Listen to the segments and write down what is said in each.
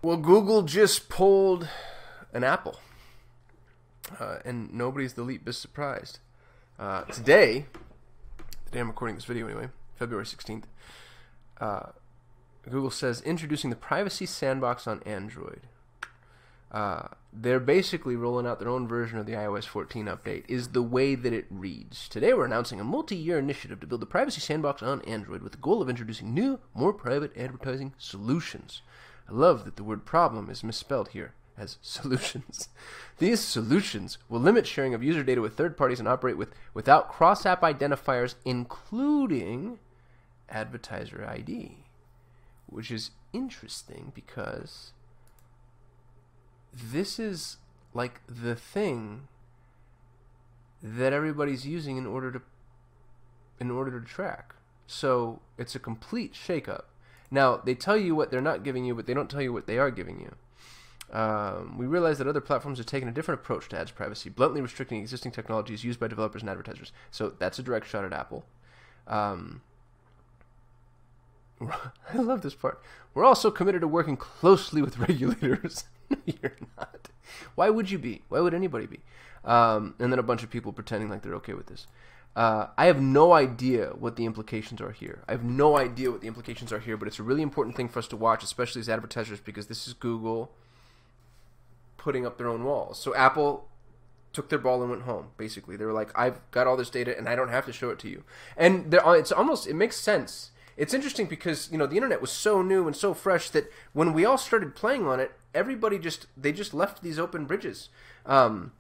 Well, Google just pulled an Apple, and nobody's the least bit surprised. Today, the day I'm recording this video anyway, February 16th, Google says introducing the Privacy Sandbox on Android. They're basically rolling out their own version of the iOS 14 update, is the way that it reads. Today we're announcing a multi-year initiative to build the Privacy Sandbox on Android with the goal of introducing new, more private advertising solutions. I love that the word problem is misspelled here as solutions. These solutions will limit sharing of user data with third parties and operate without cross-app identifiers, including advertiser ID, which is interesting because this is like the thing that everybody's using in order to track. So it's a complete shakeup. Now they tell you what they're not giving you, but they don't tell you what they are giving you. We realize that other platforms have taken a different approach to ads privacy, bluntly restricting existing technologies used by developers and advertisers. So that's a direct shot at Apple. I love this part. We're also committed to working closely with regulators. No, you're not. Why would you be? Why would anybody be? And then a bunch of people pretending like they're okay with this. I have no idea what the implications are here. But it's a really important thing for us to watch, especially as advertisers, because this is Google putting up their own walls. So Apple took their ball and went home, basically. They were like, I've got all this data and I don't have to show it to you. And it makes sense. It's interesting because, the internet was so new and so fresh that when we all started playing on it, everybody just left these open bridges. And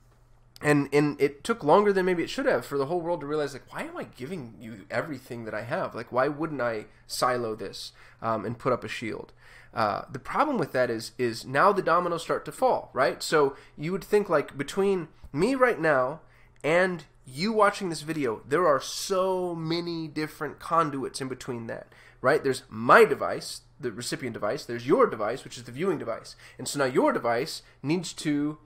it took longer than maybe it should have for the whole world to realize, like, why am I giving you everything that I have? Like, why wouldn't I silo this and put up a shield? The problem with that is now the dominoes start to fall, right? So you would think, like, between me right now and you watching this video, there are so many different conduits in between that, right? There's my device, the recipient device. There's your device, which is the viewing device. And so now your device needs to,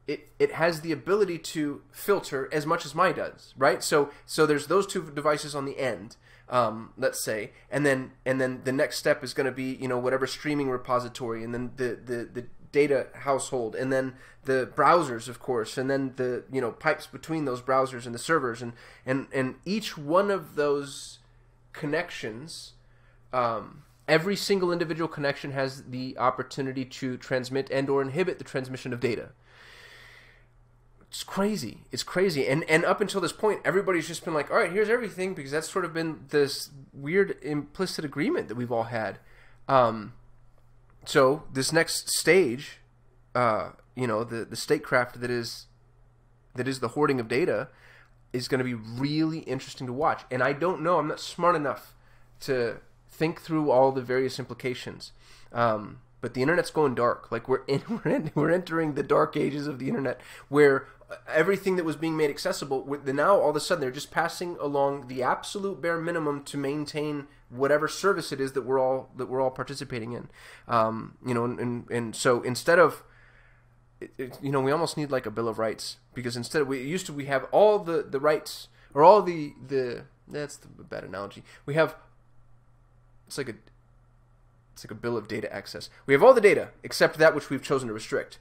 it has the ability to filter as much as mine does, right? So there's those two devices on the end, let's say, and then the next step is going to be, whatever streaming repository, and then the data household, and then the browsers, of course, and then the pipes between those browsers and the servers, and each one of those connections, every single individual connection has the opportunity to transmit and or inhibit the transmission of data. It's crazy. And up until this point, everybody's just been like, all right, here's everything, because that's sort of been this weird implicit agreement that we've all had. So this next stage, the statecraft that is the hoarding of data is going to be really interesting to watch. And I don't know, I'm not smart enough to think through all the various implications. But the internet's going dark. Like we're entering the dark ages of the internet, where everything that was being made accessible, now all of a sudden they're just passing along the absolute bare minimum to maintain whatever service it is that we're all participating in. And so instead of, we almost need like a Bill of Rights, because instead we have all the rights, or all the that's the bad analogy. We have, it's like a bill of data access. We have all the data except that which we've chosen to restrict.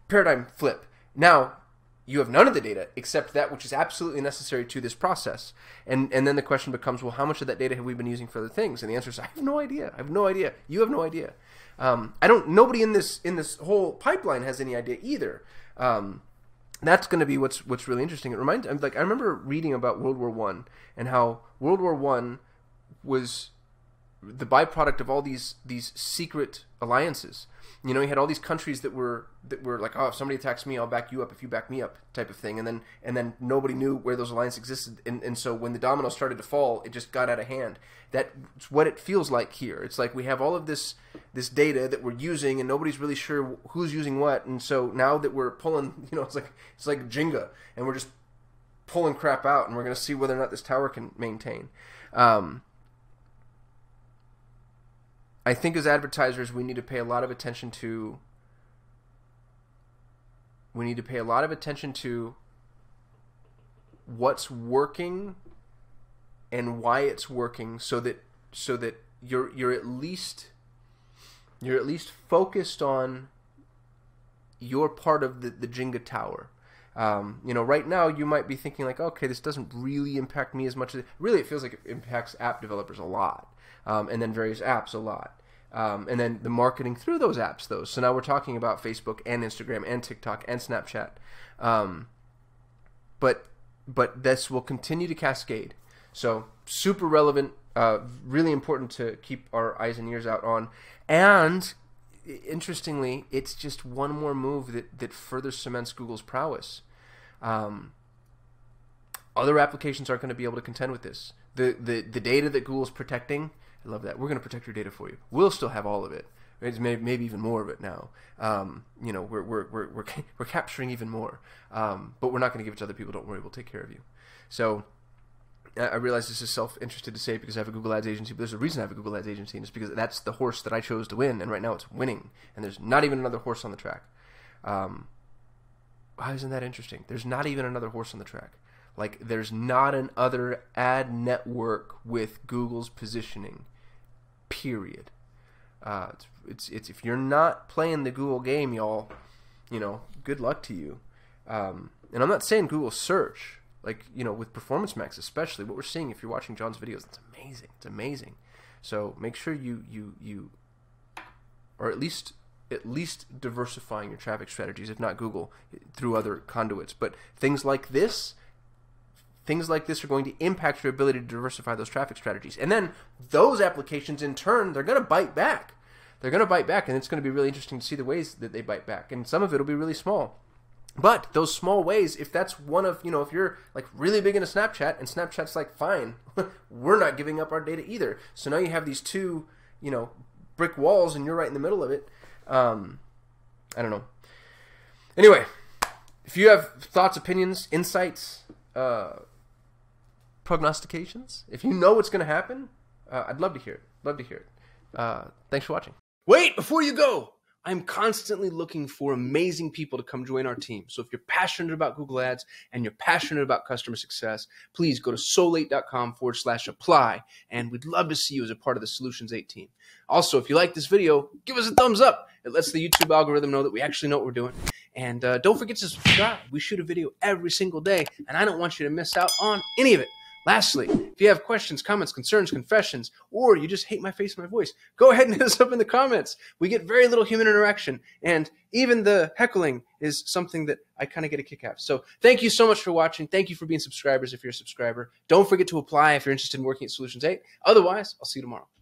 Paradigm flip. Now you have none of the data except that which is absolutely necessary to this process. And then the question becomes, well, how much of that data have we been using for other things? And the answer is, I have no idea. You have no idea. Nobody in this whole pipeline has any idea either. That's going to be what's really interesting. I remember reading about World War I and how World War I was the byproduct of all these secret alliances. You had all these countries that were like, oh, if somebody attacks me, I'll back you up if you back me up, type of thing. And then nobody knew where those alliances existed. And so when the dominoes started to fall, it just got out of hand. That's what it feels like here. It's like we have all of this data that we're using, and nobody's really sure who's using what. And so now that we're pulling, it's like Jenga, and we're just pulling crap out, and we're going to see whether or not this tower can maintain. I think as advertisers, we need to pay a lot of attention to what's working and why it's working, so that you're at least You're at least focused on your part of the Jenga tower. Right now you might be thinking like, okay, this doesn't really impact me as much as really it feels like it impacts app developers a lot, and then various apps a lot, and then the marketing through those apps, though. So now we're talking about Facebook and Instagram and TikTok and Snapchat, but this will continue to cascade. So super relevant, really important to keep our eyes and ears out on, and interestingly, it's just one more move that further cements Google's prowess. Other applications aren't going to be able to contend with this. The data that Google's protecting, I love that. We're going to protect your data for you. We'll still have all of it. It's maybe even more of it now. We're capturing even more, but we're not going to give it to other people. Don't worry, we'll take care of you. So I realize this is self-interested to say because I have a Google Ads agency, but there's a reason I have a Google Ads agency, and it's because that's the horse that I chose to win, and right now it's winning, and there's not even another horse on the track. Why isn't that interesting? There's not even another horse on the track. Like, there's not an other ad network with Google's positioning, period. It's if you're not playing the Google game, y'all, good luck to you. And I'm not saying Google search, with Performance Max especially, what we're seeing if you're watching John's videos, it's amazing. It's amazing. So make sure you or at least diversifying your traffic strategies, if not Google, through other conduits. But things like this are going to impact your ability to diversify those traffic strategies. And then those applications, in turn, they're going to bite back. They're going to bite back, and it's going to be really interesting to see the ways that they bite back. And some of it will be really small. But those small ways, if that's one of, if you're like really big into Snapchat, and Snapchat's like, fine, we're not giving up our data either. So now you have these two, brick walls, and you're right in the middle of it. I don't know. Anyway, if you have thoughts, opinions, insights, prognostications, if you know what's going to happen, I'd love to hear it. Thanks for watching. Wait, before you go, I'm constantly looking for amazing people to come join our team. So if you're passionate about Google Ads and you're passionate about customer success, please go to solate.com/apply, and we'd love to see you as a part of the Solutions 8 team. Also, if you like this video, give us a thumbs up. It lets the YouTube algorithm know that we actually know what we're doing. And don't forget to subscribe. We shoot a video every single day, and I don't want you to miss out on any of it. Lastly, if you have questions, comments, concerns, confessions, or you just hate my face and my voice, go ahead and hit us up in the comments. We get very little human interaction, and even the heckling is something that I kind of get a kick out of. So thank you so much for watching. Thank you for being subscribers if you're a subscriber. Don't forget to apply if you're interested in working at Solutions 8. Otherwise, I'll see you tomorrow.